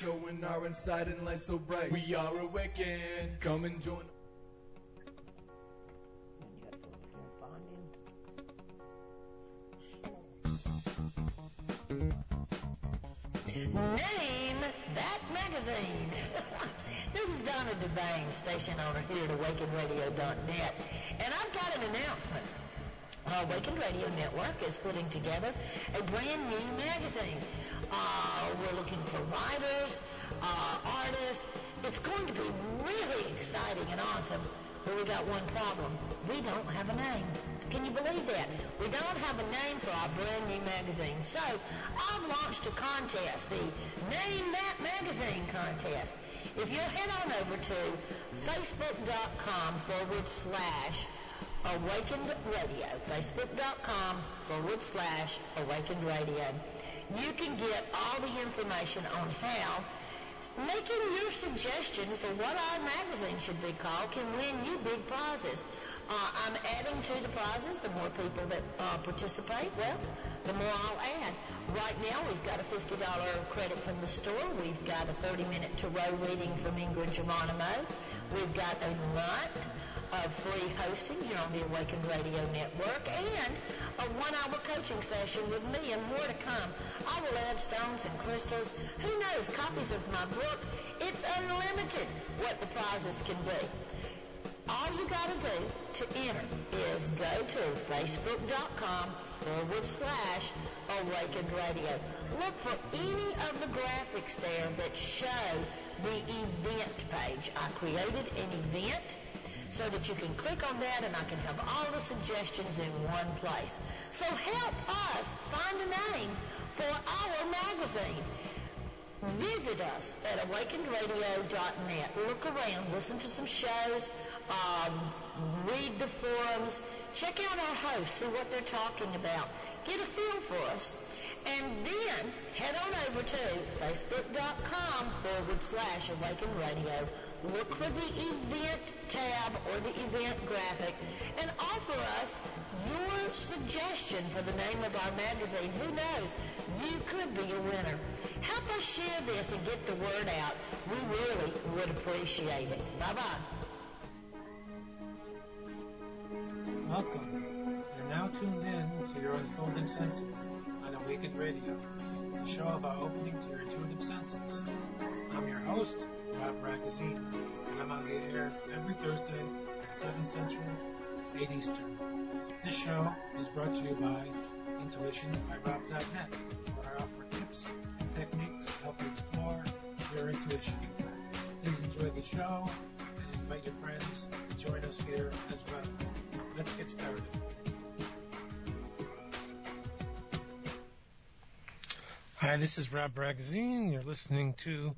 Showing our inside and light so bright. We are awakened. Come and join. Name that magazine. This is Donna Devane, station owner here at AwakenedRadio.net, and I've got an announcement. Awakened Radio Network is putting together a brand new magazine. We're looking for writers, artists. It's going to be really exciting and awesome, but we got one problem. We don't have a name. Can you believe that? We don't have a name for our brand new magazine. So I've launched a contest, the Name That Magazine contest. If you'll head on over to facebook.com/Awakened Radio, facebook.com/Awakened Radio. You can get all the information on how making your suggestion for what our magazine should be called can win you big prizes. I'm adding to the prizes. The more people that participate, well, the more I'll add. Right now, we've got a $50 credit from the store. We've got a 30-minute tarot reading from Ingrid Geronimo. We've got a month of free hosting here on the Awakened Radio Network and a 1-hour coaching session with me and more to come. I will add stones and crystals. Who knows, copies of my book. It's unlimited what the prizes can be. All you got to do to enter is go to facebook.com/Awakened Radio. Look for any of the graphics there that show the event page. I created an event so that you can click on that and I can have all the suggestions in one place. So help us find a name for our magazine. Visit us at awakenedradio.net. Look around, listen to some shows, read the forums, check out our hosts, see what they're talking about. Get a feel for us. And then head on over to facebook.com/Awakened Radio. Look for the event tab or the event graphic and offer us your suggestion for the name of our magazine. Who knows? You could be a winner. Help us share this and get the word out. We really would appreciate it. Bye-bye. Welcome. You're now tuned in to your unfolding senses on Awakened Radio, the show about opening to your intuitive senses. I'm your host, Ragozzine, and I'm on the air every Thursday at 7 Central, 8 Eastern. This show is brought to you by intuitionbyrob.net, where I offer tips and techniques to help you explore your intuition. Please enjoy the show and invite your friends to join us here as well. Let's get started. Hi, this is Rob Ragozzine. You're listening to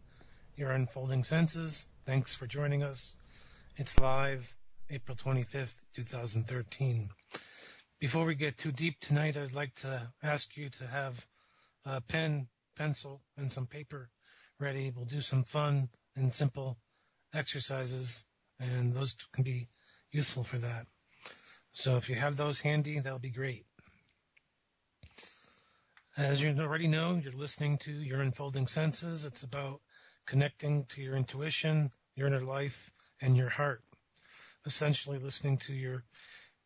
Your Unfolding Senses. Thanks for joining us. It's live April 25th, 2013. Before we get too deep tonight, I'd like to ask you to have a pen, pencil, and some paper ready. We'll do some fun and simple exercises, and those can be useful for that. So if you have those handy, that'll be great. As you already know, you're listening to Your Unfolding Senses. It's about connecting to your intuition, your inner life, and your heart. Essentially listening to your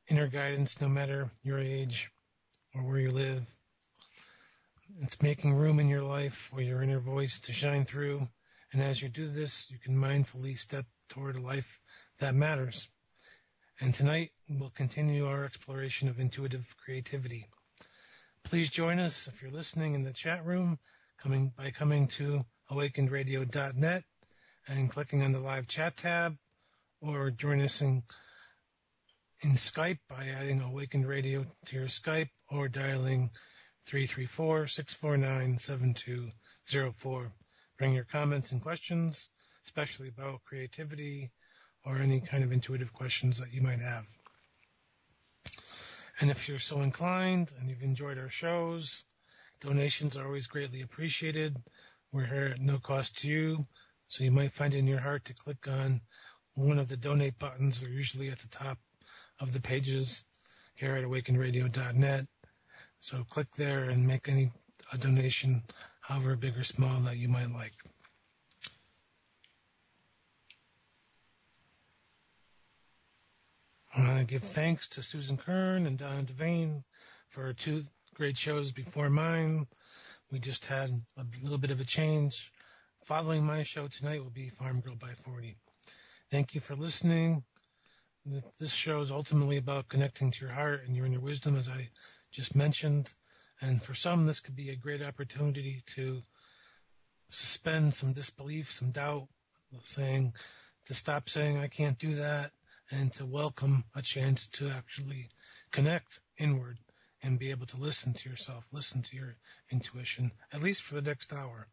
inner guidance no matter your age or where you live. It's making room in your life for your inner voice to shine through. And as you do this, you can mindfully step toward a life that matters. And tonight, we'll continue our exploration of intuitive creativity. Please join us if you're listening in the chat room by coming to awakenedradio.net and clicking on the live chat tab, or join us in Skype by adding Awakened Radio to your Skype or dialing 334-649-7204. Bring your comments and questions, especially about creativity or any kind of intuitive questions that you might have. And if you're so inclined and you've enjoyed our shows, donations are always greatly appreciated. We're here at no cost to you, so you might find it in your heart to click on one of the donate buttons. They're usually at the top of the pages here at awakenedradio.net. So click there and make a donation, however big or small that you might like. want to give thanks to Susan Kern and Donna Devane for 2 great shows before mine. We just had a little bit of a change. Following my show tonight will be Farm Girl by 40. Thank you for listening. This show is ultimately about connecting to your heart and your inner wisdom, as I just mentioned. And for some, this could be a great opportunity to suspend some disbelief, some doubt, to stop saying, I can't do that, and to welcome a chance to actually connect inward and be able to listen to yourself, listen to your intuition, at least for the next hour.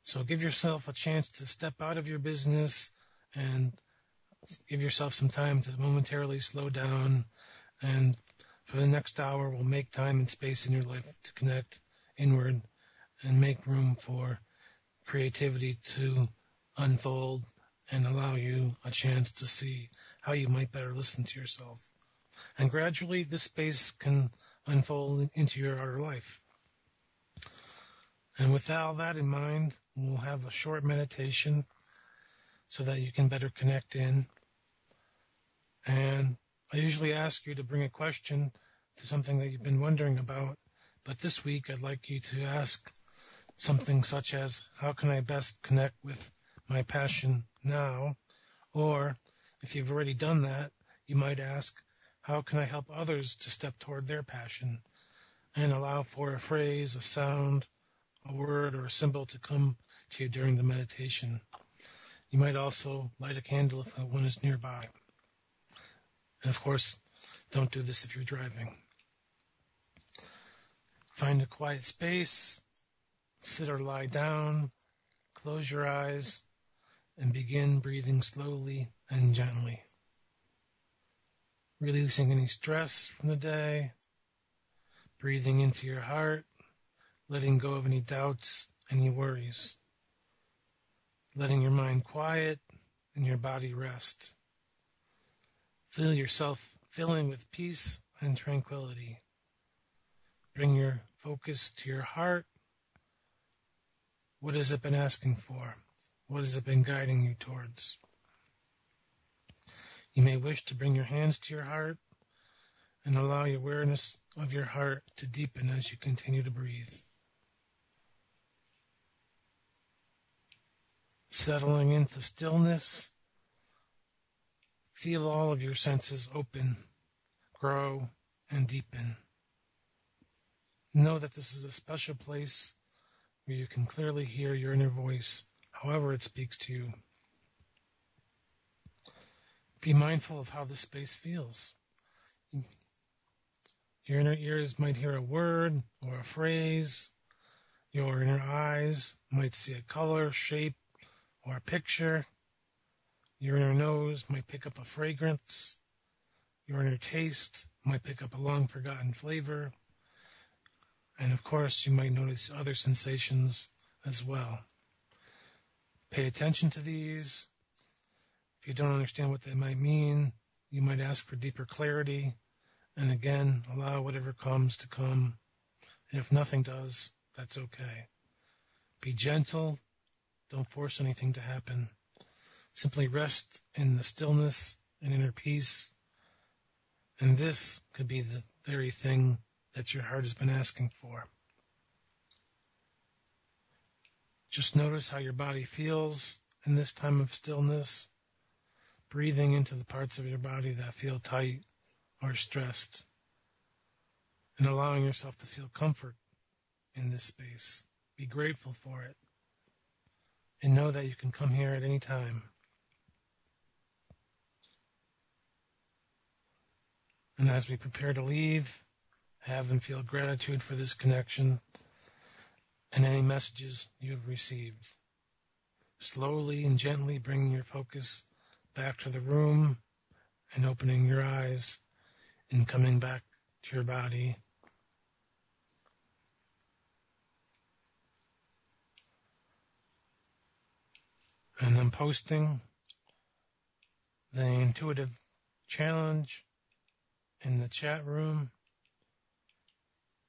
So give yourself a chance to step out of your business and give yourself some time to momentarily slow down. And for the next hour, we'll make time and space in your life to connect inward and make room for creativity to unfold and allow you a chance to see how you might better listen to yourself. And gradually, this space can unfold into your outer life. And with all that in mind, we'll have a short meditation so that you can better connect in. And I usually ask you to bring a question to something that you've been wondering about. But this week, I'd like you to ask something such as, how can I best connect with my passion now? Or if you've already done that, you might ask, how can I help others to step toward their passion? And allow for a phrase, a sound, a word, or a symbol to come to you during the meditation. You might also light a candle if one is nearby. And of course, don't do this if you're driving. Find a quiet space, sit or lie down, close your eyes, and begin breathing slowly and gently. Releasing any stress from the day, breathing into your heart, letting go of any doubts, any worries. Letting your mind quiet and your body rest. Feel yourself filling with peace and tranquility. Bring your focus to your heart. What has it been asking for? What has it been guiding you towards? You may wish to bring your hands to your heart and allow your awareness of your heart to deepen as you continue to breathe. Settling into stillness, feel all of your senses open, grow, and deepen. Know that this is a special place where you can clearly hear your inner voice, however it speaks to you. Be mindful of how this space feels. Your inner ears might hear a word or a phrase. Your inner eyes might see a color, shape, or a picture. Your inner nose might pick up a fragrance. Your inner taste might pick up a long-forgotten flavor. And of course, you might notice other sensations as well. Pay attention to these. If you don't understand what they might mean, you might ask for deeper clarity. And again, allow whatever comes to come. And if nothing does, that's okay. Be gentle. Don't force anything to happen. Simply rest in the stillness and inner peace. And this could be the very thing that your heart has been asking for. Just notice how your body feels in this time of stillness, breathing into the parts of your body that feel tight or stressed, and allowing yourself to feel comfort in this space. Be grateful for it, and know that you can come here at any time. And as we prepare to leave, have and feel gratitude for this connection and any messages you have received. Slowly and gently bringing your focus back to the room and opening your eyes and coming back to your body. And I'm posting the intuitive challenge in the chat room,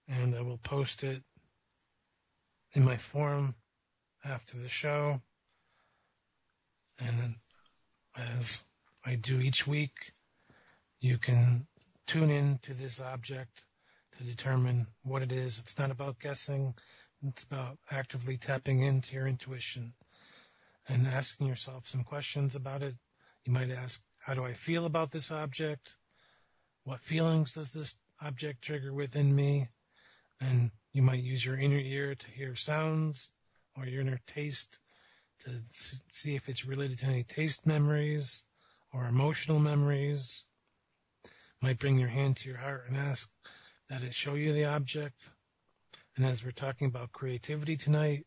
and I will post it in my forum after the show. And as I do each week, You can tune in to this object to determine what it is. It's not about guessing. It's about actively tapping into your intuition and asking yourself some questions about it. You might ask, how do I feel about this object? What feelings does this object trigger within me? And you might use your inner ear to hear sounds, or your inner taste to see if it's related to any taste memories or emotional memories. You might bring your hand to your heart and ask that it show you the object. And as we're talking about creativity tonight,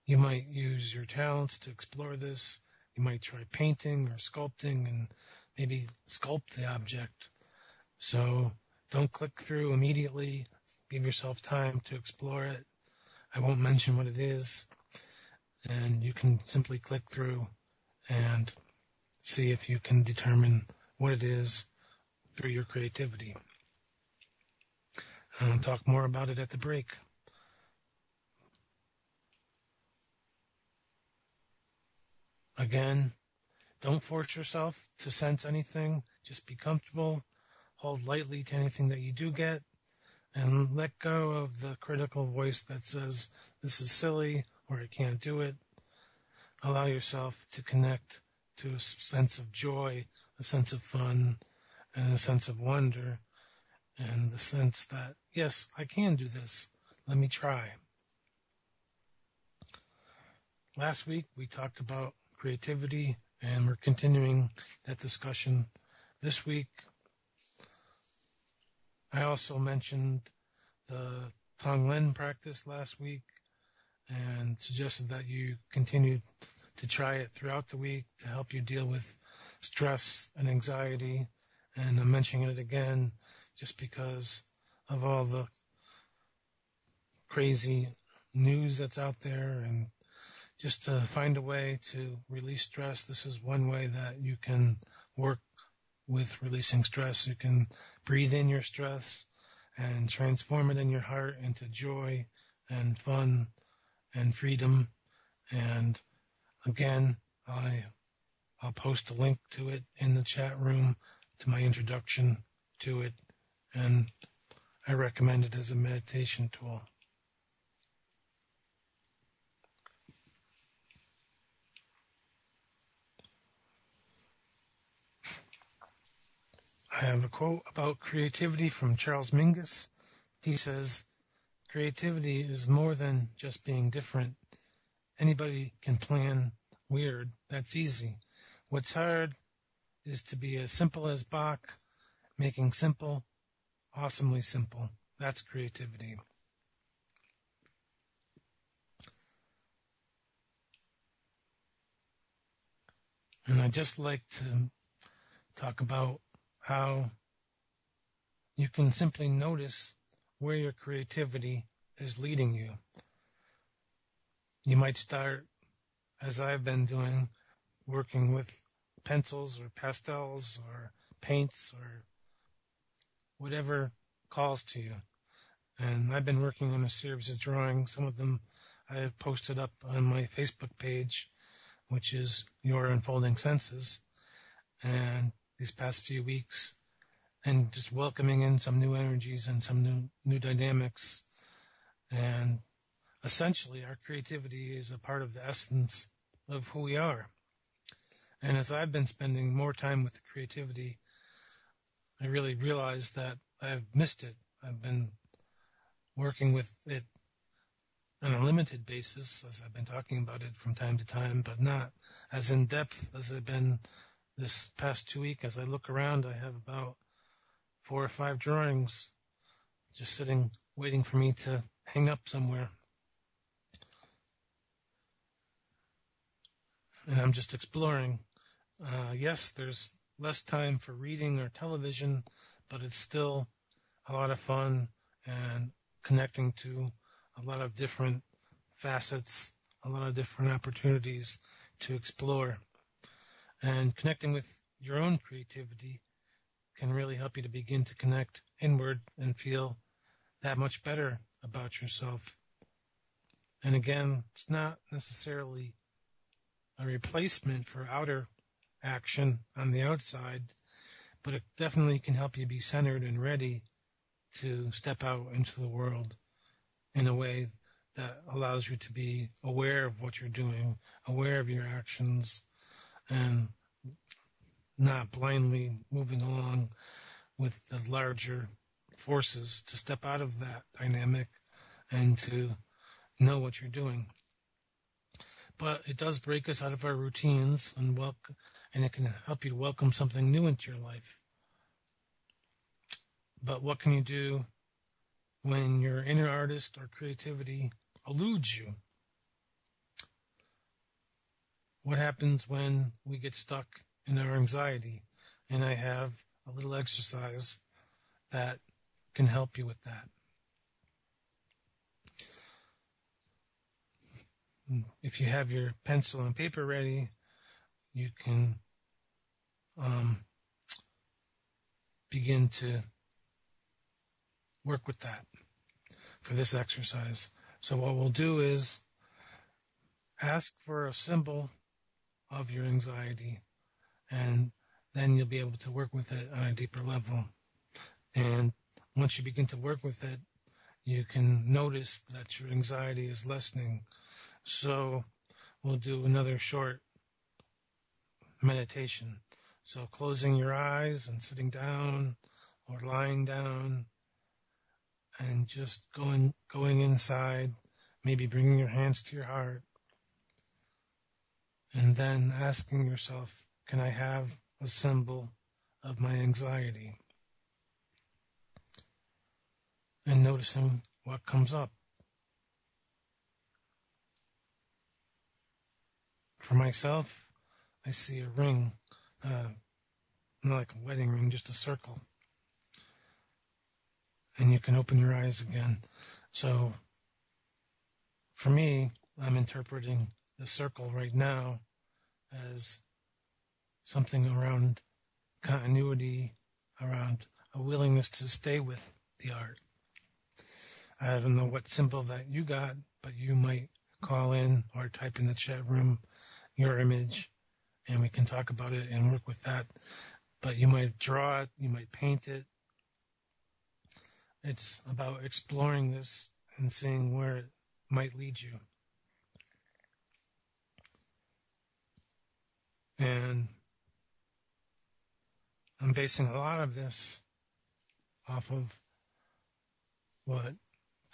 you might use your talents to explore this. You might try painting or sculpting and maybe sculpt the object. So don't click through immediately. Give yourself time to explore it. I won't mention what it is. And you can simply click through and see if you can determine what it is through your creativity. And I'll talk more about it at the break. Again, don't force yourself to sense anything. Just be comfortable. Hold lightly to anything that you do get. And let go of the critical voice that says, this is silly, or I can't do it. Allow yourself to connect to a sense of joy, a sense of fun, and a sense of wonder, and the sense that, yes, I can do this. Let me try. Last week, we talked about creativity, and we're continuing that discussion this week. I also mentioned the Tonglen practice last week and suggested that you continue to try it throughout the week to help you deal with stress and anxiety. And I'm mentioning it again just because of all the crazy news that's out there, and just to find a way to release stress. This is one way that you can work with releasing stress. You can breathe in your stress and transform it in your heart into joy and fun and freedom. And again, I'll post a link to it in the chat room, to my introduction to it, and I recommend it as a meditation tool. I have a quote about creativity from Charles Mingus. He says, creativity is more than just being different. Anybody can plan weird. That's easy. What's hard is to be as simple as Bach, making simple, awesomely simple. That's creativity. And I'd just like to talk about how you can simply notice where your creativity is leading you. You might start, as I've been doing, working with pencils or pastels or paints or whatever calls to you. And I've been working on a series of drawings. Some of them I have posted up on my Facebook page, which is Your Unfolding Senses. And these past few weeks, and just welcoming in some new energies and some new dynamics. And essentially, our creativity is a part of the essence of who we are. And as I've been spending more time with the creativity, I really realized that I've missed it. I've been working with it on a limited basis, as I've been talking about it from time to time, but not as in depth as I've been this past 2 weeks. As I look around, I have about 4 or 5 drawings just sitting, waiting for me to hang up somewhere. And I'm just exploring. Yes, there's less time for reading or television, but it's still a lot of fun and connecting to a lot of different facets, a lot of different opportunities to explore. And connecting with your own creativity can really help you to begin to connect inward and feel that much better about yourself. And again, it's not necessarily a replacement for outer action on the outside, but it definitely can help you be centered and ready to step out into the world in a way that allows you to be aware of what you're doing, aware of your actions, and not blindly moving along with the larger forces, to step out of that dynamic and to know what you're doing. But it does break us out of our routines, and it can help you to welcome something new into your life. But what can you do when your inner artist or creativity eludes you? What happens when we get stuck in our anxiety? And I have a little exercise that can help you with that. If you have your pencil and paper ready, you can begin to work with that for this exercise. So what we'll do is ask for a symbol of your anxiety, and then you'll be able to work with it on a deeper level. And once you begin to work with it, you can notice that your anxiety is lessening. So we'll do another short meditation. So closing your eyes and sitting down or lying down and just going inside, maybe bringing your hands to your heart, and then asking yourself, can I have a symbol of my anxiety? And noticing what comes up. For myself, I see a ring, not like a wedding ring, just a circle. And you can open your eyes again. So, for me, I'm interpreting the circle right now as something around continuity, around a willingness to stay with the art. I don't know what symbol that you got, but you might call in or type in the chat room your image, and we can talk about it and work with that. But you might draw it, you might paint it. It's about exploring this and seeing where it might lead you. And I'm basing a lot of this off of what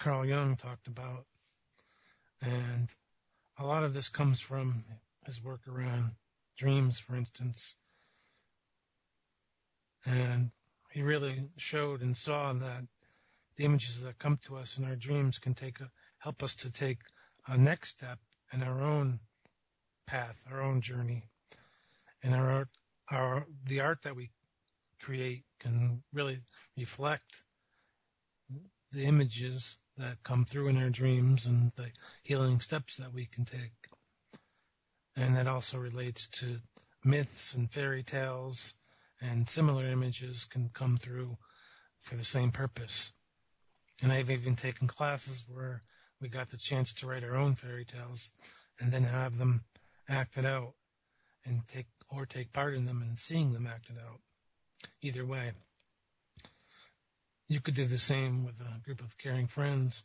Carl Jung talked about. And a lot of this comes from his work around dreams, for instance. And he really showed and saw that the images that come to us in our dreams can help us to take a next step in our own path, our own journey. And the art that we create can really reflect the images that come through in our dreams and the healing steps that we can take. And that also relates to myths and fairy tales, and similar images can come through for the same purpose. And I've even taken classes where we got the chance to write our own fairy tales and then have them acted out and take part in them and seeing them acted out. Either way. You could do the same with a group of caring friends,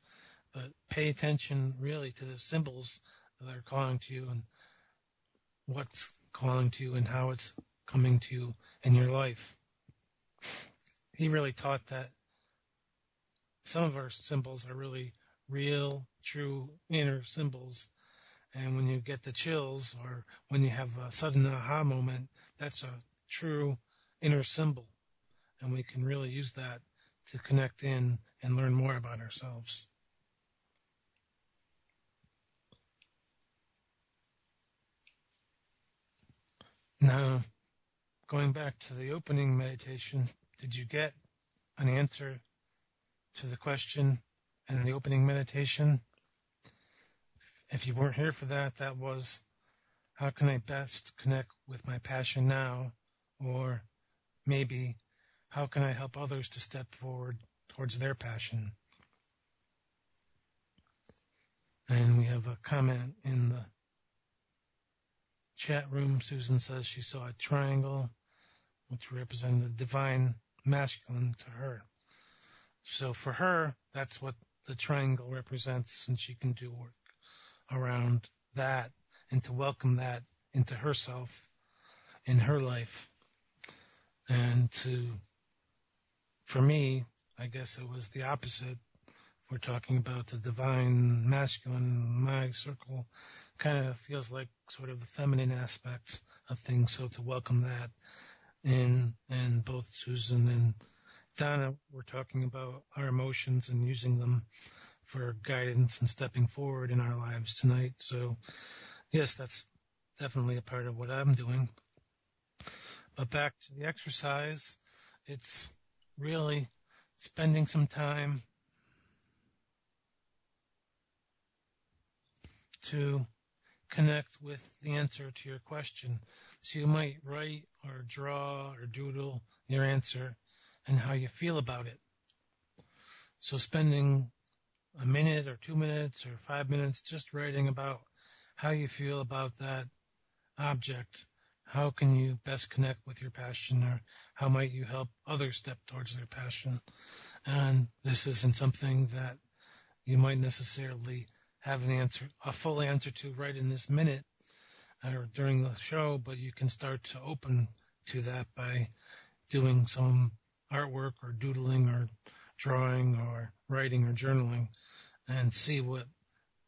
but pay attention really to the symbols that are calling to you and what's calling to you and how it's coming to you in your life. He really taught that some of our symbols are really real, true inner symbols. And when you get the chills or when you have a sudden aha moment, that's a true inner symbol. And we can really use that to connect in and learn more about ourselves. Now, going back to the opening meditation, did you get an answer to the question in the opening meditation? If you weren't here for that, that was, how can I best connect with my passion now? Or maybe, how can I help others to step forward towards their passion? And we have a comment in the chat room. Susan says she saw a triangle which represented the divine masculine to her. So for her, that's what the triangle represents, and she can do work around that and to welcome that into herself, in her life. And for me, I guess it was the opposite. If we're talking about the divine masculine, my circle kind of feels like sort of the feminine aspects of things. So to welcome that in, and both Susan and Donna were talking about our emotions and using them for guidance and stepping forward in our lives tonight. So yes, that's definitely a part of what I'm doing. But back to the exercise, it's really spending some time to connect with the answer to your question. So you might write or draw or doodle your answer and how you feel about it. So spending a minute or 2 minutes or 5 minutes just writing about how you feel about that object. How can you best connect with your passion, or how might you help others step towards their passion? And this isn't something that you might necessarily have a full answer to right in this minute or during the show, but you can start to open to that by doing some artwork or doodling or drawing or writing or journaling, and see what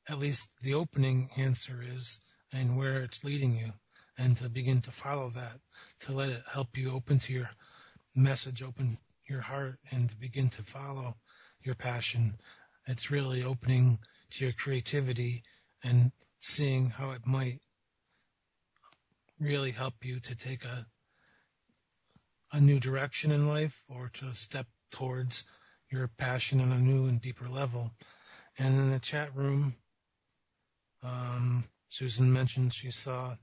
at least the opening answer is and where it's leading you, and to begin to follow that, to let it help you open to your message, open your heart, and to begin to follow your passion. It's really opening to your creativity and seeing how it might really help you to take a new direction in life, or to step towards your passion on a new and deeper level. And in the chat room, Susan mentioned she saw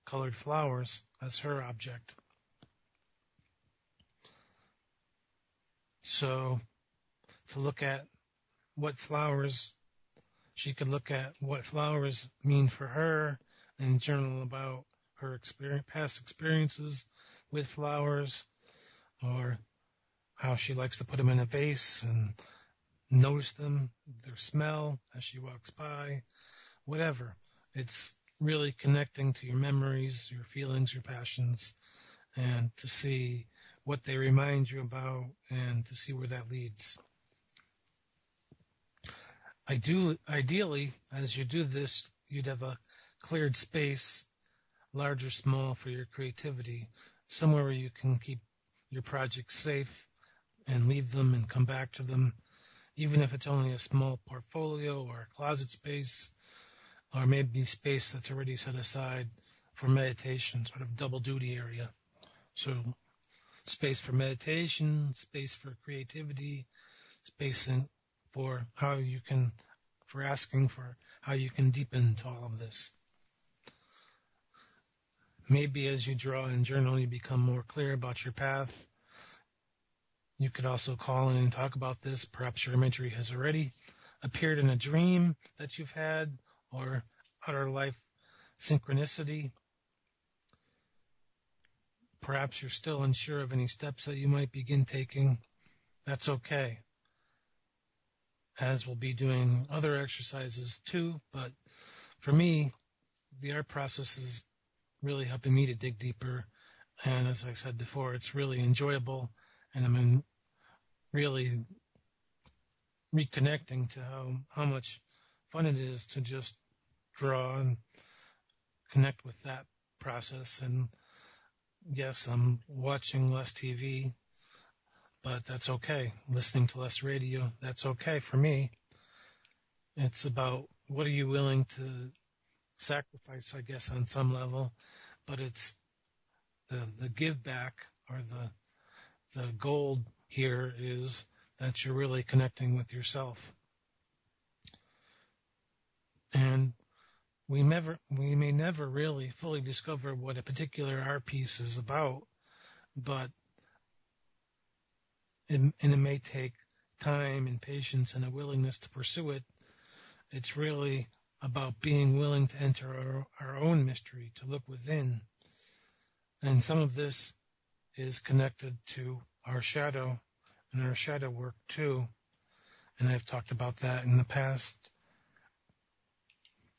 colored flowers as her object. So to look at what flowers, she could look at what flowers mean for her and journal about her past experiences with flowers, or how she likes to put them in a vase and notice them, their smell as she walks by, whatever. It's really connecting to your memories, your feelings, your passions, and to see what they remind you about and to see where that leads. Ideally, as you do this, you'd have a cleared space, large or small, for your creativity, somewhere where you can keep your projects safe and leave them and come back to them, even if it's only a small portfolio or a closet space, or maybe space that's already set aside for meditation, sort of double duty area. So space for meditation, space for creativity, space for asking for how you can deepen into all of this. Maybe as you draw and journal, you become more clear about your path. You could also call in and talk about this. Perhaps your imagery has already appeared in a dream that you've had, or outer life synchronicity. Perhaps you're still unsure of any steps that you might begin taking. That's okay, as we'll be doing other exercises too. But for me, the art process is really helping me to dig deeper. And as I said before, it's really enjoyable, and I'm really reconnecting to how much fun it is to just draw and connect with that process. And yes, I'm watching less TV, but that's okay. Listening to less radio, that's okay for me. It's about what are you willing to sacrifice, I guess, on some level, but it's the give back, or the goal here is that you're really connecting with yourself. And we may never really fully discover what a particular art piece is about, but it may take time and patience and a willingness to pursue it. It's really about being willing to enter our own mystery, to look within. And some of this is connected to our shadow and our shadow work too. And I've talked about that in the past.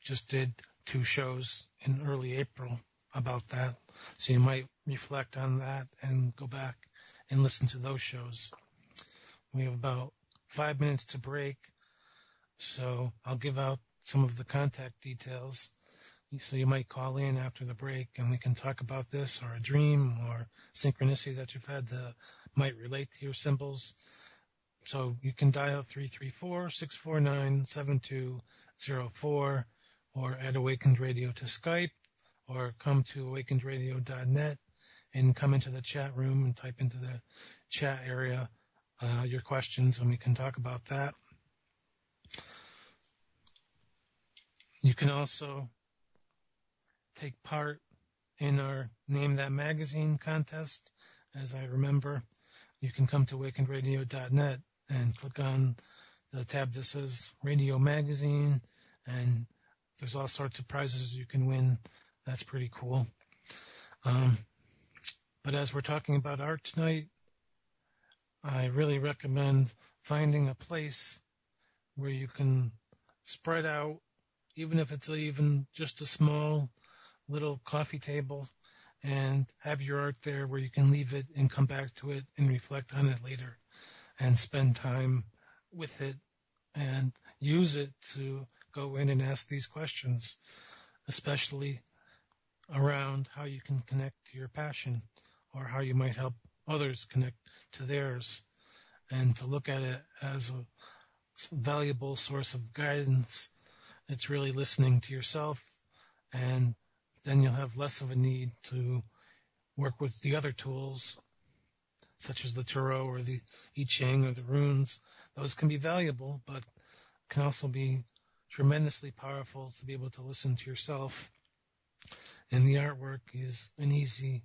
Just did 2 shows in early April about that. So you might reflect on that and go back and listen to those shows. We have about 5 minutes to break, so I'll give out some of the contact details. So you might call in after the break and we can talk about this, or a dream or synchronicity that you've had that might relate to your symbols. So you can dial 334-649-7204 or add Awakened Radio to Skype, or come to awakenedradio.net and come into the chat room and type into the chat area your questions, and we can talk about that. You can also take part in our Name That Magazine contest. As I remember, you can come to awakenedradio.net and click on the tab that says Radio Magazine, and there's all sorts of prizes you can win. That's pretty cool. But as we're talking about art tonight, I really recommend finding a place where you can spread out, even if it's even just a small little coffee table, and have your art there where you can leave it and come back to it and reflect on it later and spend time with it and use it to go in and ask these questions, especially around how you can connect to your passion or how you might help others connect to theirs, and to look at it as a valuable source of guidance. It's really listening to yourself, and then you'll have less of a need to work with the other tools, such as the tarot or the I Ching or the runes. Those can be valuable, but can also be tremendously powerful to be able to listen to yourself. And the artwork is an easy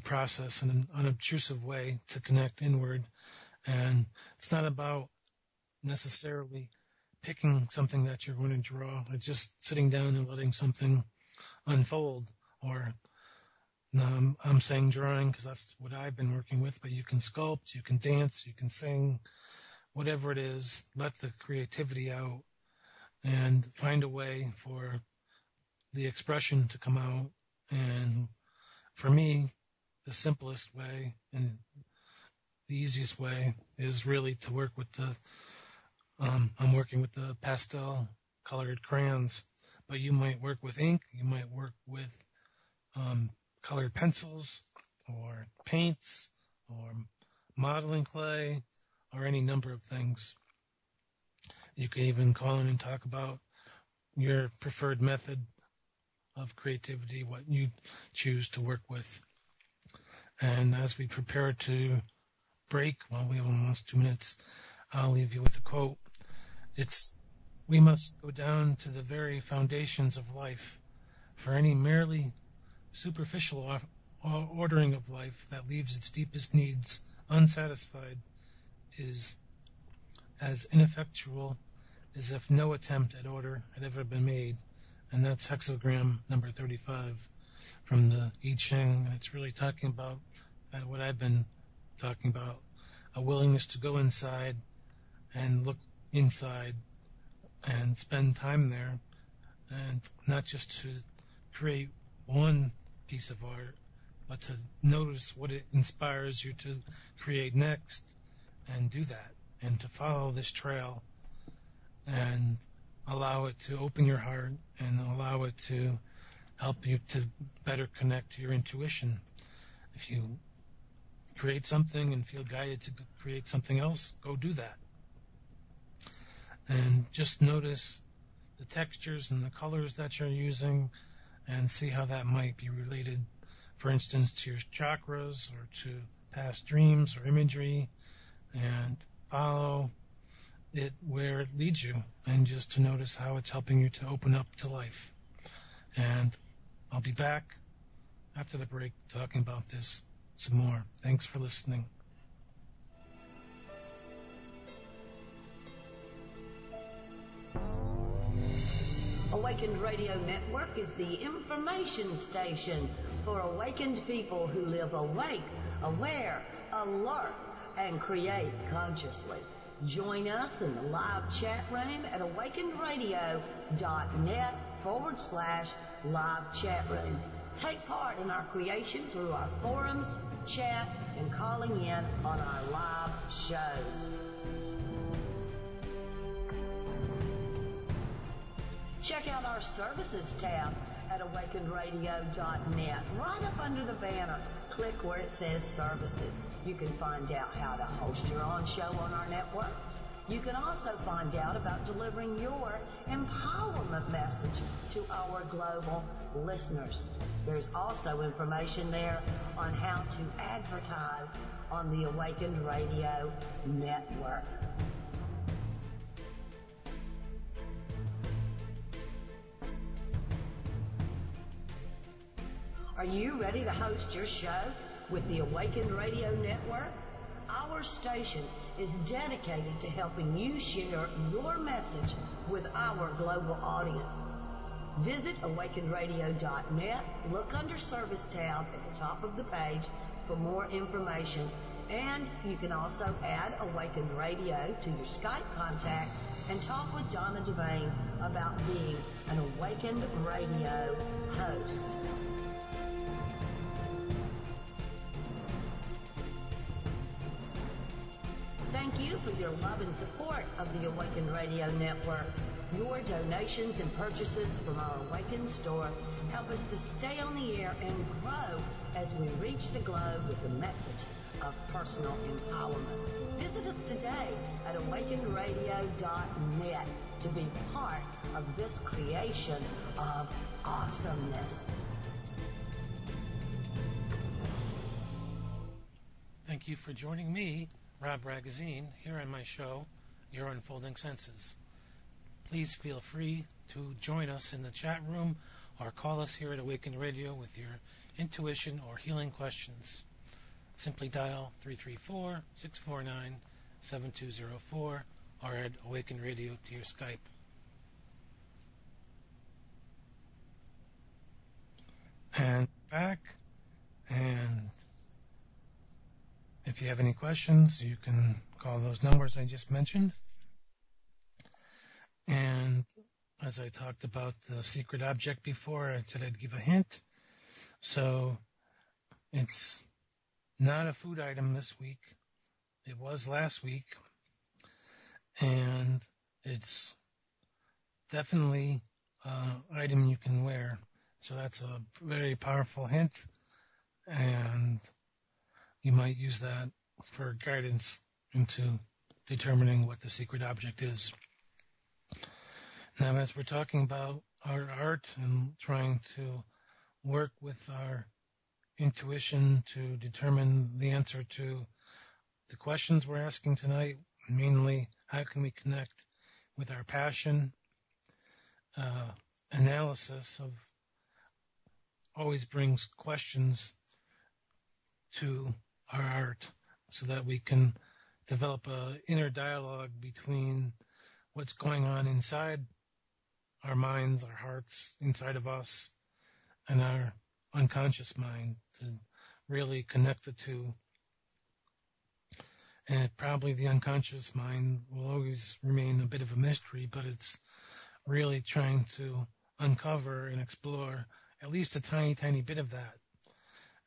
process and an unobtrusive way to connect inward. And it's not about necessarily picking something that you're going to draw. It's just sitting down and letting something unfold. Or I'm saying drawing because that's what I've been working with, but you can sculpt, you can dance, you can sing, whatever it is. Let the creativity out and find a way for the expression to come out. And for me, the simplest way and the easiest way is really to work with I'm working with the pastel colored crayons, but you might work with ink, you might work with colored pencils or paints or modeling clay or any number of things. You can even call in and talk about your preferred method of creativity, what you choose to work with. And as we prepare to break, well, we have almost 2 minutes, I'll leave you with a quote. We must go down to the very foundations of life, for any merely superficial ordering of life that leaves its deepest needs unsatisfied is as ineffectual as if no attempt at order had ever been made. And that's hexagram number 35 from the I Ching. And it's really talking about what I've been talking about, a willingness to go inside and look inside and spend time there, and not just to create one piece of art, but to notice what it inspires you to create next and do that, and to follow this trail and allow it to open your heart and allow it to help you to better connect to your intuition. If you create something and feel guided to create something else, go do that. And just notice the textures and the colors that you're using and see how that might be related, for instance, to your chakras or to past dreams or imagery, and follow it where it leads you, and just to notice how it's helping you to open up to life. And I'll be back after the break talking about this some more. Thanks for listening. Awakened Radio Network is the information station for awakened people who live awake, aware, alert, and create consciously. Join us in the live chat room at awakendradio.net/live chat room. Take part in our creation through our forums, chat, and calling in on our live shows. Check out our services tab at awakendradio.net. Right up under the banner, click where it says services. You can find out how to host your own show on our network. You can also find out about delivering your empowerment message to our global listeners. There's also information there on how to advertise on the Awakened Radio Network. Are you ready to host your show with the Awakened Radio Network? Our station is dedicated to helping you share your message with our global audience. Visit awakendradio.net, look under Service tab at the top of the page for more information, and you can also add Awakened Radio to your Skype contact and talk with Donna Devane about being an Awakened Radio host. Thank you for your love and support of the Awakened Radio Network. Your donations and purchases from our Awakened store help us to stay on the air and grow as we reach the globe with the message of personal empowerment. Visit us today at awakendradio.net to be part of this creation of awesomeness. Thank you for joining me, Rob Ragozzine, here on my show, Your Unfolding Senses. Please feel free to join us in the chat room or call us here at Awakened Radio with your intuition or healing questions. Simply dial 334-649-7204 or add Awakened Radio to your Skype. And back, and if you have any questions, you can call those numbers I just mentioned. And as I talked about the secret object before, I said I'd give a hint. So it's not a food item this week. It was last week. And it's definitely an item you can wear. So that's a very powerful hint. And you might use that for guidance into determining what the secret object is. Now, as we're talking about our art and trying to work with our intuition to determine the answer to the questions we're asking tonight, mainly how can we connect with our passion, analysis of always brings questions to our art so that we can develop an inner dialogue between what's going on inside our minds, our hearts, inside of us, and our unconscious mind to really connect the two. And probably the unconscious mind will always remain a bit of a mystery, but it's really trying to uncover and explore at least a tiny, tiny bit of that.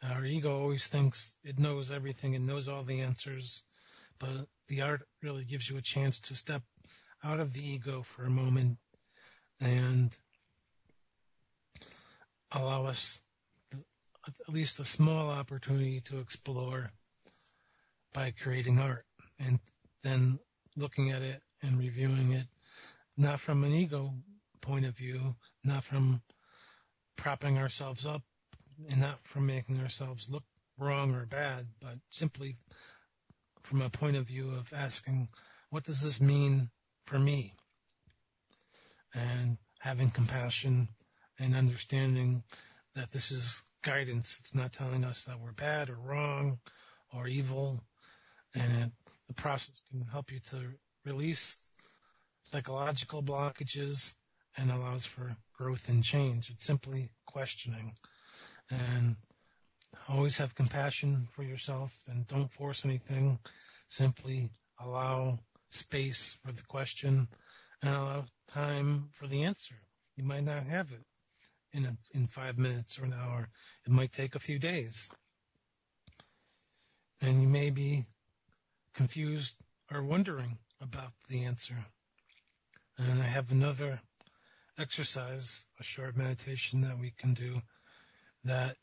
Our ego always thinks it knows everything and knows all the answers, but the art really gives you a chance to step out of the ego for a moment and allow us at least a small opportunity to explore by creating art and then looking at it and reviewing it, not from an ego point of view, not from propping ourselves up, and not from making ourselves look wrong or bad, but simply from a point of view of asking, what does this mean for me? And having compassion and understanding that this is guidance. It's not telling us that we're bad or wrong or evil. And the process can help you to release psychological blockages and allows for growth and change. It's simply questioning. And always have compassion for yourself and don't force anything. Simply allow space for the question and allow time for the answer. You might not have it in 5 minutes or an hour. It might take a few days. And you may be confused or wondering about the answer. And I have another exercise, a short meditation that we can do that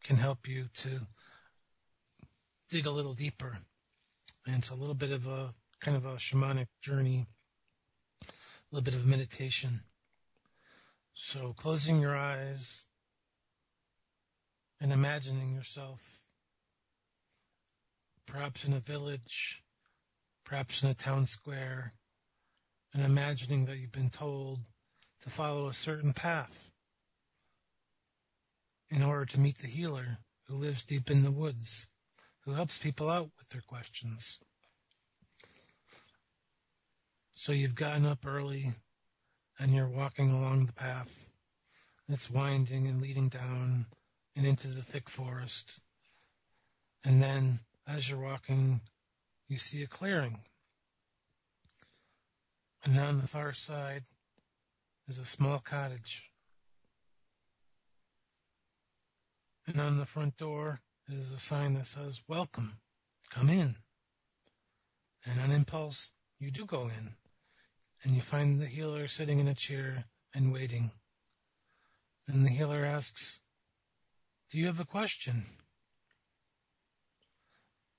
can help you to dig a little deeper. And it's a little bit of a kind of a shamanic journey, a little bit of meditation. So closing your eyes and imagining yourself perhaps in a village, perhaps in a town square, and imagining that you've been told to follow a certain path in order to meet the healer who lives deep in the woods, who helps people out with their questions. So you've gotten up early and you're walking along the path. It's winding and leading down and into the thick forest. And then as you're walking, you see a clearing. And on the far side is a small cottage. And on the front door is a sign that says, "Welcome, come in." And on impulse, you do go in. And you find the healer sitting in a chair and waiting. And the healer asks, "Do you have a question?"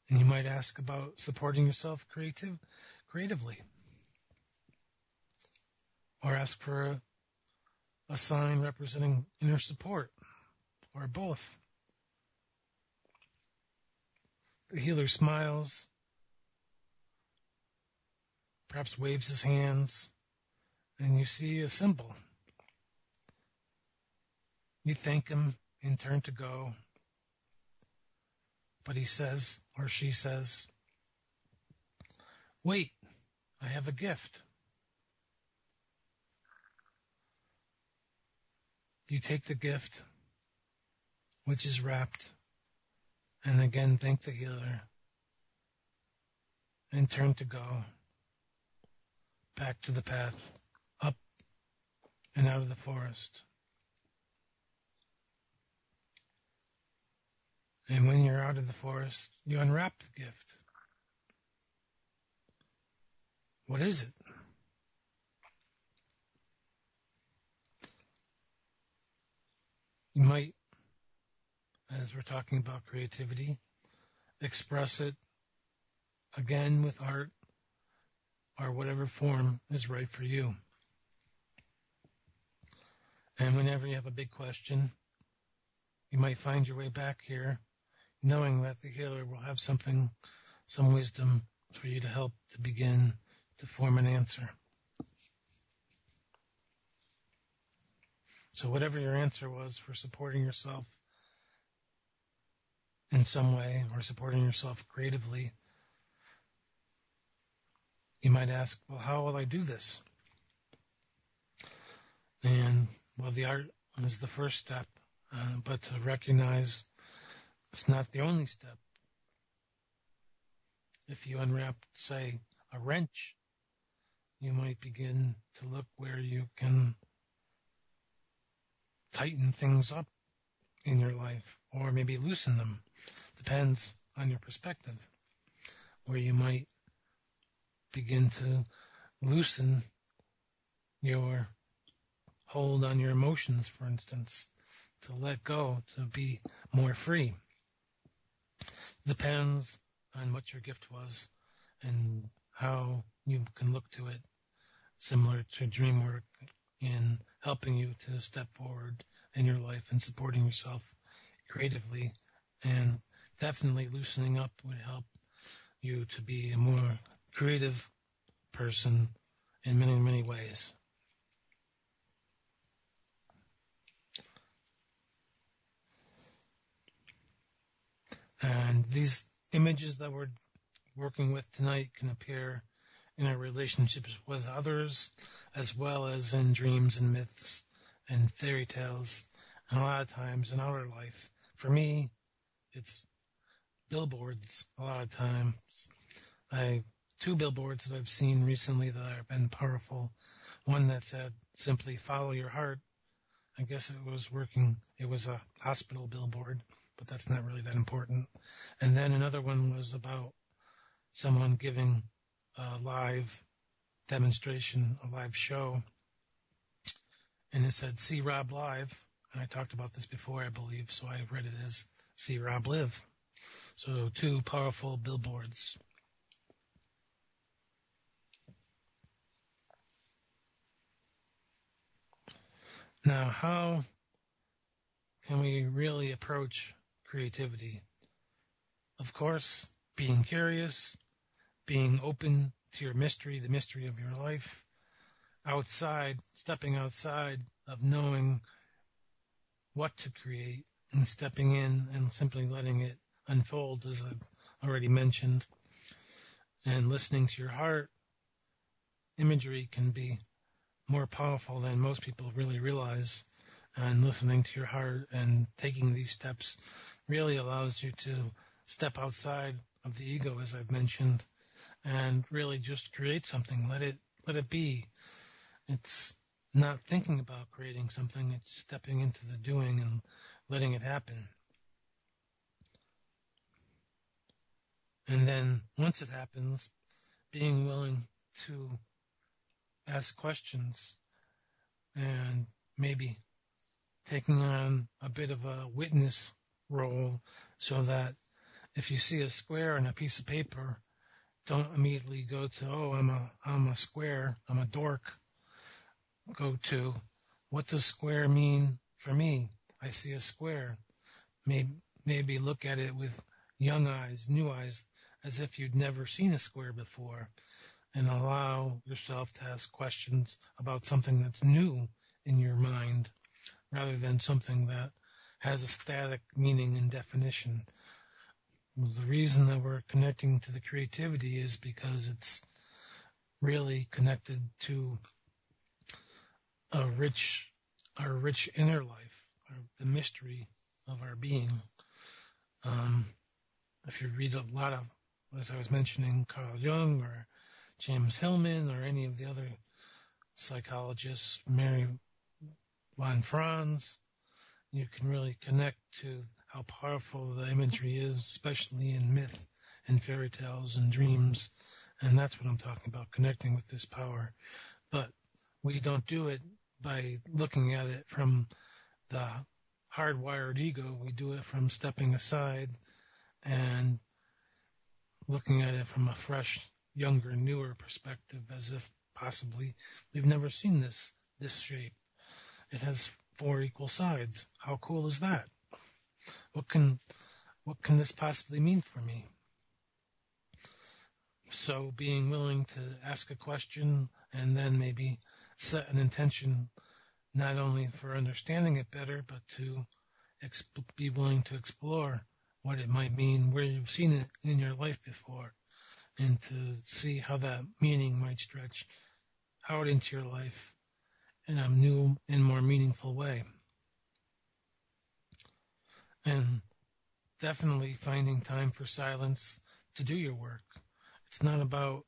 And you might ask about supporting yourself creatively. Or ask for a sign representing inner support, or both. The healer smiles, perhaps waves his hands, and you see a symbol. You thank him and turn to go, but he says, or she says, "Wait, I have a gift." You take the gift, which is wrapped, and again thank the healer, and turn to go back to the path, up and out of the forest. And when you're out of the forest, you unwrap the gift. What is it? You might, as we're talking about creativity, express it again with art or whatever form is right for you. And whenever you have a big question, you might find your way back here, knowing that the healer will have something, some wisdom for you to help to begin to form an answer. So whatever your answer was for supporting yourself in some way or supporting yourself creatively, you might ask, well, how will I do this? And, well, the art is the first step, but to recognize it's not the only step. If you unwrap, say, a wrench, you might begin to look where you can tighten things up in your life, or maybe loosen them. Depends on your perspective. Where you might begin to loosen your hold on your emotions, for instance, to let go, to be more free. Depends on what your gift was and how you can look to it, similar to dream work in helping you to step forward in your life and supporting yourself creatively. And definitely loosening up would help you to be a more creative person in many, many ways. And these images that we're working with tonight can appear in our relationships with others, as well as in dreams and myths and fairy tales, and a lot of times in our life. For me, it's billboards a lot of times. Two billboards that I've seen recently that have been powerful. One that said, simply follow your heart. I guess it was working. It was a hospital billboard, but that's not really that important. And then another one was about someone giving a live demonstration, a live show. And it said, see Rob live. And I talked about this before, I believe, so I read it as see Rob live. So two powerful billboards. Now, how can we really approach creativity? Of course, being curious, being open to your mystery, the mystery of your life, stepping outside of knowing what to create and stepping in and simply letting it unfold, as I've already mentioned, and listening to your heart. Imagery can be more powerful than most people really realize, and listening to your heart and taking these steps really allows you to step outside of the ego, as I've mentioned, and really just create something. Let it be. It's not thinking about creating something, it's stepping into the doing and letting it happen. And then once it happens, being willing to ask questions and maybe taking on a bit of a witness role, so that if you see a square on a piece of paper, don't immediately go to, oh, I'm a square, I'm a dork. Go to, what does square mean for me? I see a square. Maybe look at it with young eyes, new eyes, as if you'd never seen a square before, and allow yourself to ask questions about something that's new in your mind, rather than something that has a static meaning and definition. The reason that we're connecting to the creativity is because it's really connected to our rich inner life, the mystery of our being. If you read a lot of, as I was mentioning, Carl Jung or James Hillman or any of the other psychologists, Mary von Franz, you can really connect to how powerful the imagery is, especially in myth and fairy tales and dreams. And that's what I'm talking about, connecting with this power. But we don't do it by looking at it from the hardwired ego. We do it from stepping aside and looking at it from a fresh, younger, newer perspective, as if possibly we've never seen this shape. It has 4 equal sides. How cool is that? What can this possibly mean for me? So being willing to ask a question and then maybe set an intention, not only for understanding it better, but to be willing to explore what it might mean, where you've seen it in your life before, and to see how that meaning might stretch out into your life in a new and more meaningful way. And definitely finding time for silence to do your work. It's not about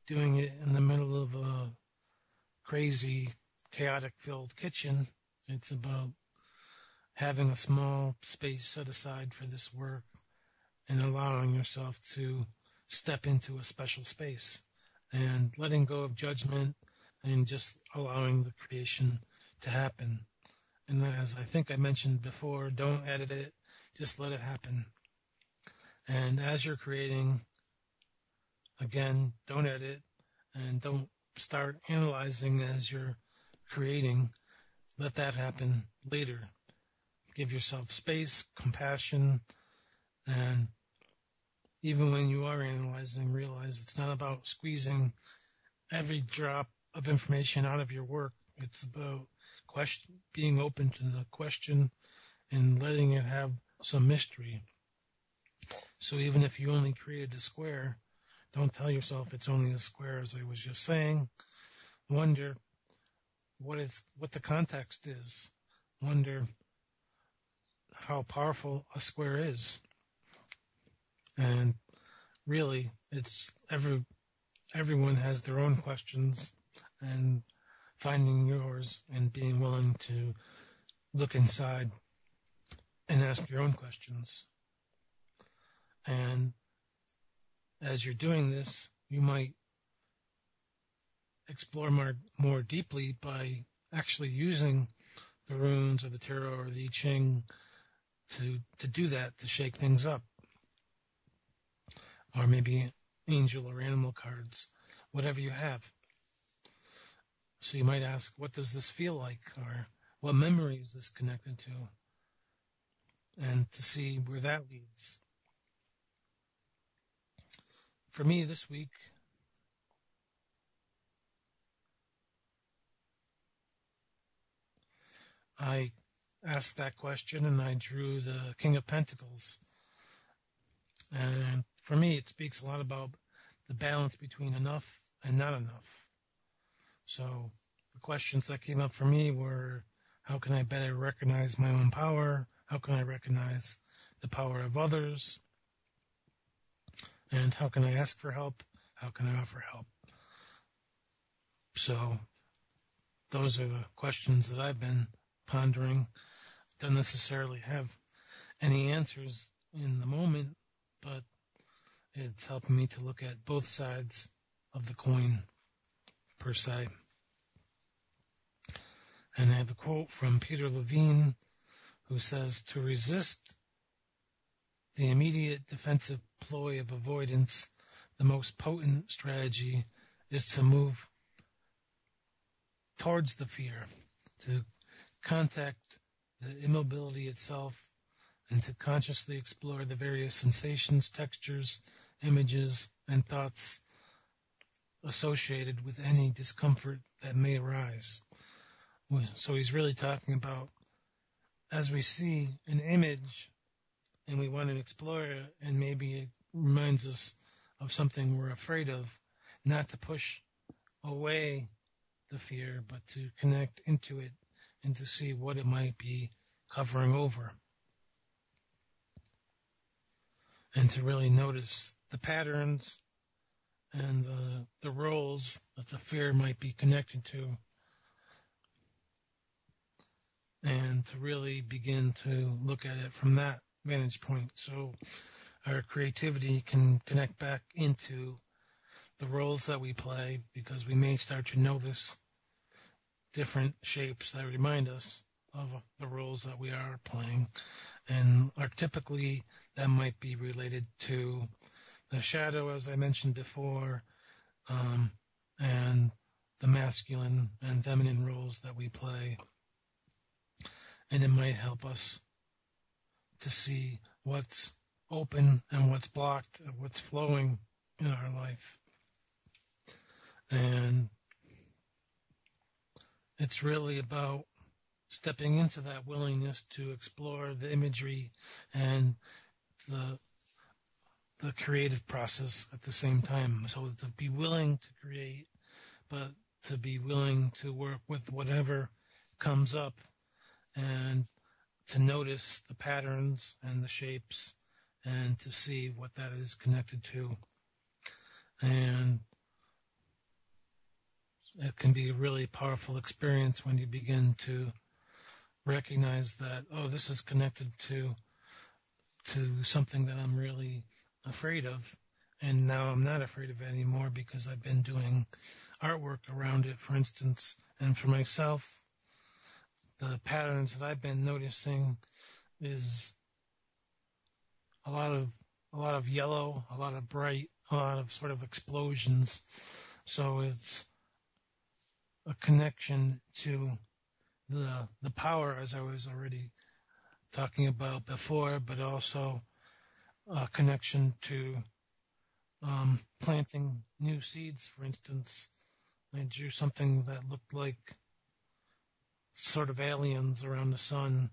doing it in the middle of a crazy, chaotic-filled kitchen. It's about having a small space set aside for this work and allowing yourself to step into a special space and letting go of judgment and just allowing the creation to happen. And as I think I mentioned before, don't edit it, just let it happen. And as you're creating, again, don't edit and don't start analyzing as you're creating. Let that happen later. Give yourself space, compassion, and even when you are analyzing, realize it's not about squeezing every drop of information out of your work. It's about being open to the question and letting it have some mystery. So even if you only created a square, Don't tell yourself it's only a square, as I was just saying. Wonder what the context is. Wonder how powerful a square is. And really, it's everyone has their own questions, and finding yours and being willing to look inside and ask your own questions. And as you're doing this, you might explore more deeply by actually using the runes or the tarot or the I Ching to do that, to shake things up. Or maybe angel or animal cards, whatever you have. So you might ask, what does this feel like? Or what memory is this connected to? And to see where that leads. For me this week, I asked that question and I drew the King of Pentacles. And for me, it speaks a lot about the balance between enough and not enough. So the questions that came up for me were, how can I better recognize my own power? How can I recognize the power of others? And how can I ask for help? How can I offer help? So those are the questions that I've been pondering. Don't necessarily have any answers in the moment, but it's helping me to look at both sides of the coin, per se. And I have a quote from Peter Levine, who says, to resist the immediate defensive ploy of avoidance, the most potent strategy is to move towards the fear, to contact the immobility itself, and to consciously explore the various sensations, textures, images, and thoughts associated with any discomfort that may arise. So he's really talking about, as we see an image and we want to explore it, and maybe it reminds us of something we're afraid of, not to push away the fear, but to connect into it and to see what it might be covering over. And to really notice the patterns and the roles that the fear might be connected to, and to really begin to look at it from that vantage point. So our creativity can connect back into the roles that we play, because we may start to notice different shapes that remind us of the roles that we are playing. And archetypically, that might be related to the shadow, as I mentioned before, and the masculine and feminine roles that we play. And it might help us to see what's open and what's blocked, and what's flowing in our life. And it's really about stepping into that willingness to explore the imagery and the creative process at the same time. So to be willing to create, but to be willing to work with whatever comes up, and to notice the patterns and the shapes, and to see what that is connected to. And it can be a really powerful experience when you begin to recognize that, oh, this is connected to something that I'm really afraid of, and now I'm not afraid of it anymore because I've been doing artwork around it, for instance. And for myself, the patterns that I've been noticing is a lot of yellow, a lot of bright, a lot of sort of explosions. So it's a connection to the power, as I was already talking about before, but also a connection to planting new seeds, for instance. I drew something that looked like sort of aliens around the sun,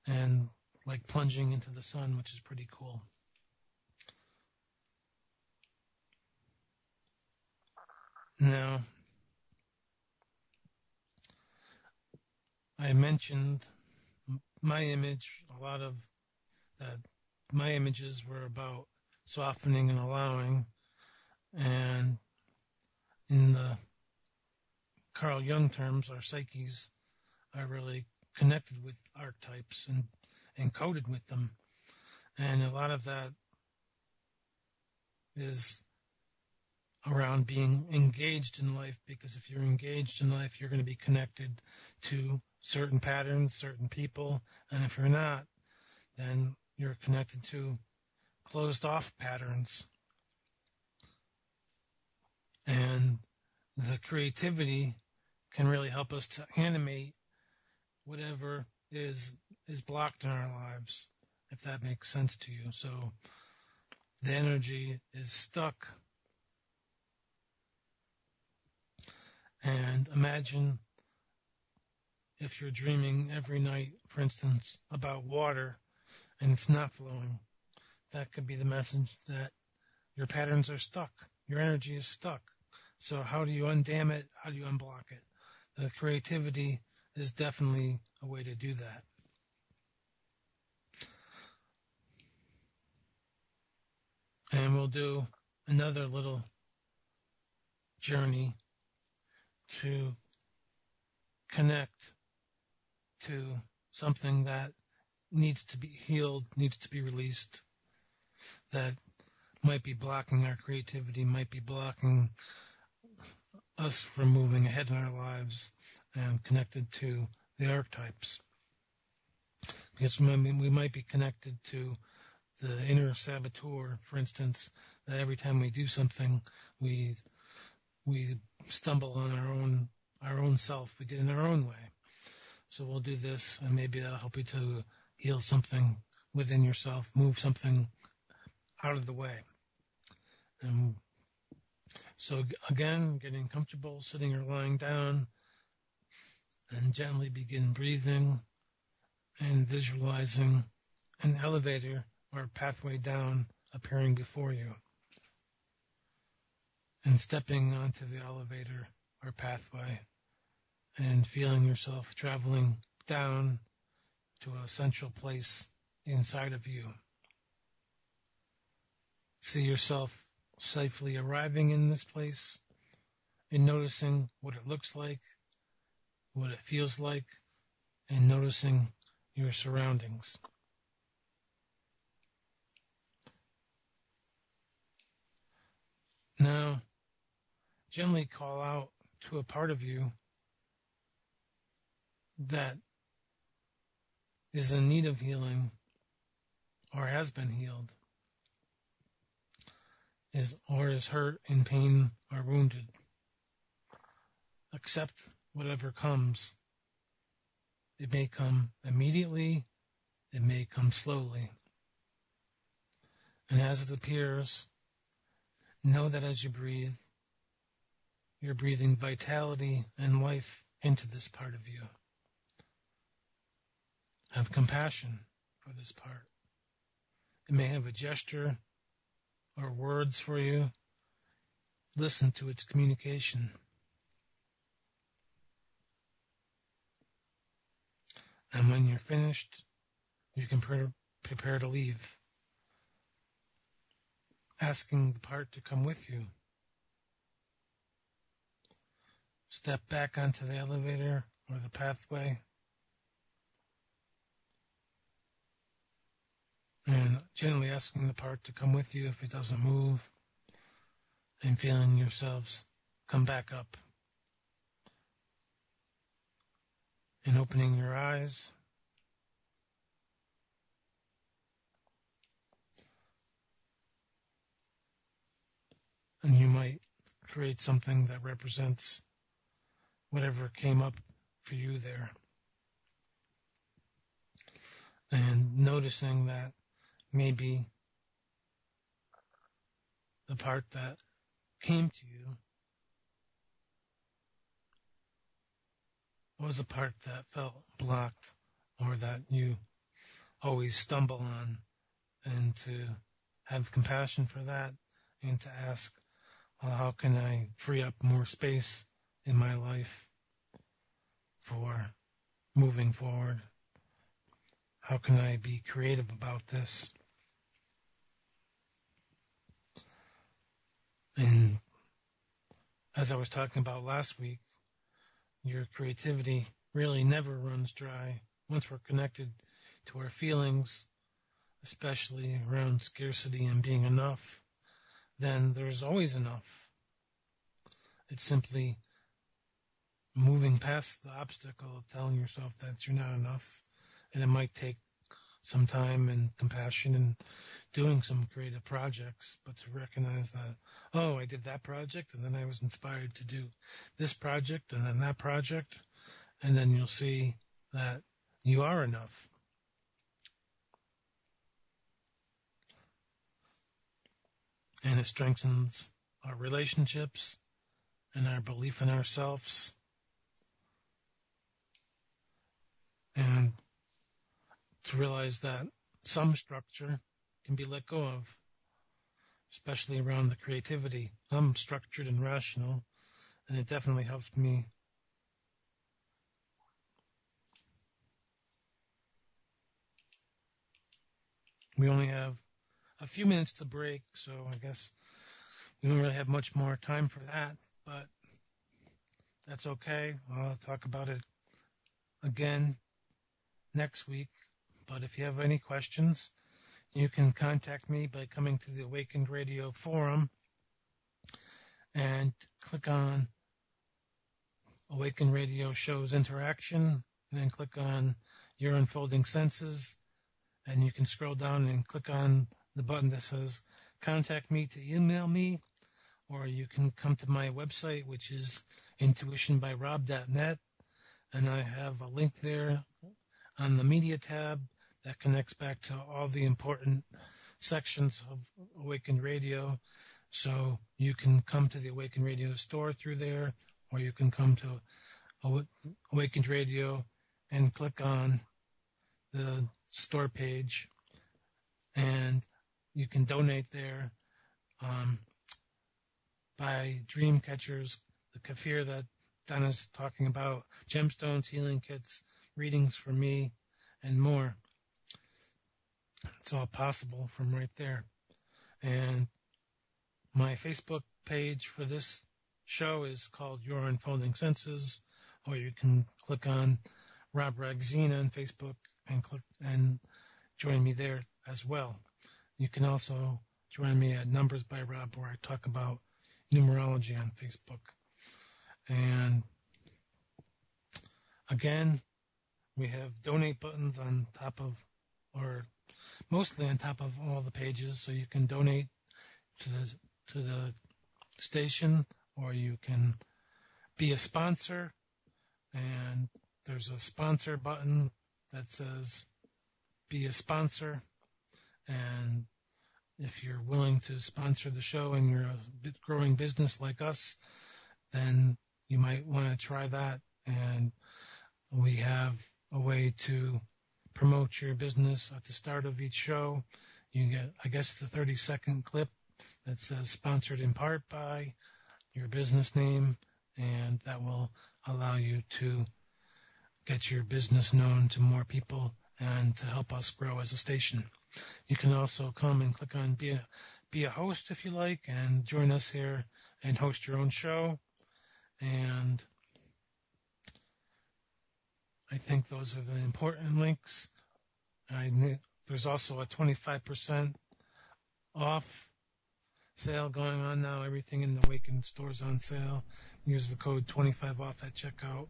and like plunging into the sun, which is pretty cool. Now, I mentioned my image, a lot of that. My images were about softening and allowing, and in the Carl Jung terms, our psyches are really connected with archetypes and encoded with them. And a lot of that is around being engaged in life, because if you're engaged in life, you're going to be connected to certain patterns, certain people, and if you're not, then you're connected to closed off patterns. And the creativity can really help us to animate whatever is blocked in our lives, if that makes sense to you. So the energy is stuck. And imagine if you're dreaming every night, for instance, about water and it's not flowing. That could be the message that your patterns are stuck. Your energy is stuck. So how do you undam it? How do you unblock it? The creativity is definitely a way to do that. And we'll do another little journey to connect to something that needs to be healed, needs to be released, that might be blocking our creativity, might be blocking us from moving ahead in our lives and connected to the archetypes. Because we might be connected to the inner saboteur, for instance, that every time we do something, we stumble on our own self. We get in our own way. So we'll do this, and maybe that'll help you to heal something within yourself, move something out of the way. And so again, getting comfortable, sitting or lying down, and gently begin breathing and visualizing an elevator or pathway down appearing before you. And stepping onto the elevator or pathway and feeling yourself traveling down to a central place inside of you. See yourself safely arriving in this place and noticing what it looks like, what it feels like, and noticing your surroundings. Now, gently call out to a part of you that is in need of healing or has been healed, is hurt, in pain, or wounded. Accept whatever comes. It may come immediately, it may come slowly. And as it appears, know that as you breathe, you're breathing vitality and life into this part of you. Have compassion for this part. It may have a gesture or words for you. Listen to its communication. And when you're finished, you can prepare to leave, asking the part to come with you. Step back onto the elevator or the pathway, and gently asking the part to come with you if it doesn't move, and feeling yourselves come back up. And opening your eyes, and you might create something that represents whatever came up for you there. And noticing that maybe the part that came to you was a part that felt blocked or that you always stumble on, and to have compassion for that and to ask, How can I free up more space in my life for moving forward? How can I be creative about this? And as I was talking about last week, your creativity really never runs dry. Once we're connected to our feelings, especially around scarcity and being enough, then there's always enough. It's simply moving past the obstacle of telling yourself that you're not enough. And it might take some time and compassion and doing some creative projects, but to recognize that, oh, I did that project, and then I was inspired to do this project, and then that project, and then you'll see that you are enough. And it strengthens our relationships and our belief in ourselves. And to realize that some structure can be let go of, especially around the creativity. I'm structured and rational, and it definitely helped me. We only have a few minutes to break, so I guess we don't really have much more time for that, but that's okay. I'll talk about it again next week. But if you have any questions, you can contact me by coming to the Awakened Radio Forum and click on Awakened Radio Shows Interaction, and then click on Your Unfolding Senses, and you can scroll down and click on the button that says Contact Me to email me, or you can come to my website, which is intuitionbyrob.net, and I have a link there on the media tab that connects back to all the important sections of Awakened Radio. So you can come to the Awakened Radio store through there, or you can come to Awakened Radio and click on the store page, and you can donate there. Buy Dream Catchers, the kefir that Donna's talking about, gemstones, healing kits, readings for me, and more. It's all possible from right there. And my Facebook page for this show is called Your Unfolding Senses, or you can click on Rob Ragozzine on Facebook and click and join me there as well. You can also join me at Numbers by Rob, where I talk about numerology on Facebook. And again, we have donate buttons on top of, or mostly on top of all the pages, so you can donate to the station, or you can be a sponsor, and there's a sponsor button that says be a sponsor, and if you're willing to sponsor the show and you're a growing business like us, then you might want to try that. And we have a way to promote your business at the start of each show. You get, I guess, the 30-second clip that says sponsored in part by your business name, and that will allow you to get your business known to more people and to help us grow as a station. You can also come and click on be a host if you like, and join us here and host your own show. And I think those are the important links. There's also a 25% off sale going on now. Everything in the Awakened store is on sale. Use the code 25OFF at checkout.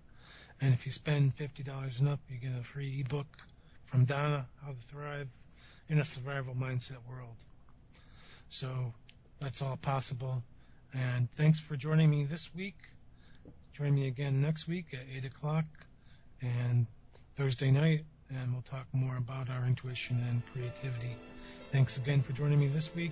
And if you spend $50 and up, you get a free ebook from Donna, How to Thrive in a Survival Mindset World. So that's all possible. And thanks for joining me this week. Join me again next week at 8 o'clock and Thursday night, and we'll talk more about our intuition and creativity. Thanks again for joining me this week.